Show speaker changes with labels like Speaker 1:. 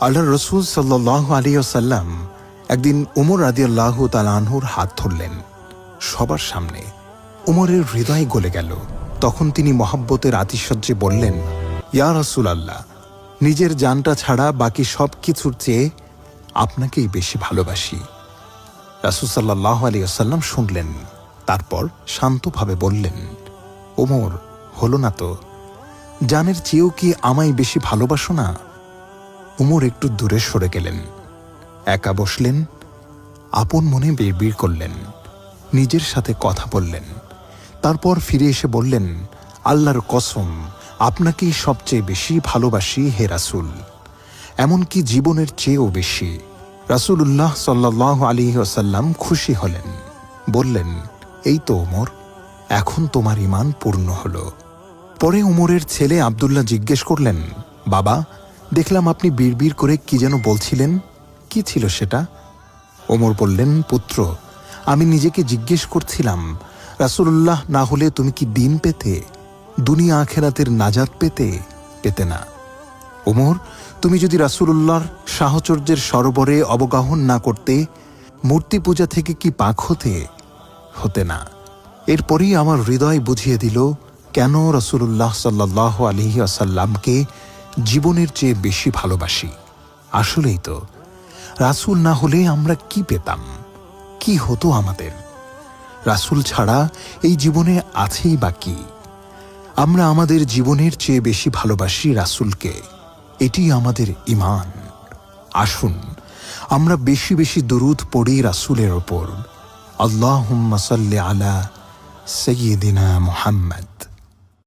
Speaker 1: আল্লাহর রাসূল সাল্লাল্লাহু আলাইহি ওয়াসাল্লাম একদিন উমর রাদিয়াল্লাহু তাআলা আনহুর হাত ধরলেন সবার সামনে। উমরের হৃদয় গলে গেল। তখন তিনি মহব্বতের আতিশয্যে বললেন, ইয়া রাসূলাল্লাহ, নিজের জানটা ছাড়া বাকি সব কিছুর চেয়ে আপনাকেই বেশি ভালোবাসি। রাসূল সাল্লাল্লাহু আলাইহি ওয়াসাল্লাম শুনলেন, তারপর শান্তভাবে বললেন, ওমর, হলো না তো? জানের চেয়েও কি আমায় বেশি ভালোবাসো না? উমর একটু দূরে সরে গেলেন, একা বসলেন, আপন মনে বিড়বিড় করলেন, নিজের সাথে কথা বললেন। তারপর ফিরে এসে বললেন, আল্লাহর কসম, আপনাকেই সবচেয়ে বেশি ভালোবাসি হে রাসূল, এমনকি জীবনের চেয়েও বেশি। রাসূলুল্লাহ সাল্লাল্লাহু আলাইহি ওয়াসাল্লাম খুশি হলেন, বললেন, এই তো ওমর, এখন তোমার ঈমান পূর্ণ হল। পরে উমরের ছেলে আব্দুল্লাহ জিজ্ঞেস করলেন, বাবা, দেখলাম আপনি বিড়বিড় করে কি যেন বলছিলেন, কি ছিল সেটা? ওমর বললেন, পুত্র, আমি নিজেকে জিজ্ঞেস করছিলাম, রাসূলুল্লাহ না হলে তুমি কি দিন পেতে, দুনিয়া আখেরাতের নাজাত পেতে না? ওমর, তুমি যদি রাসূলুল্লাহর সাহচর্যের সরোবরে অবগাহন না করতে, মূর্তি পূজা থেকে কি পাক হতে না। এরপরই আমার হৃদয় বুঝিয়ে দিল কেন রাসূলুল্লাহ সাল্লাল্লাহু আলাইহি ওয়াসাল্লামকে জীবনের চেয়ে বেশি ভালোবাসি। আসলেই তো, রাসূল না হলে আমরা কি পেতাম, কি হতো আমাদের? রাসূল ছাড়া এই জীবনে আছেই বা কি? আমরা আমাদের জীবনের চেয়ে বেশি ভালোবাসি রাসূলকে, এটি আমাদের ঈমান। আসুন আমরা বেশি বেশি দরুদ পড়ি রাসূলের ওপর। আল্লাহুম্মা সাল্লি আলা সাইয়্যিদিনা মুহাম্মদ।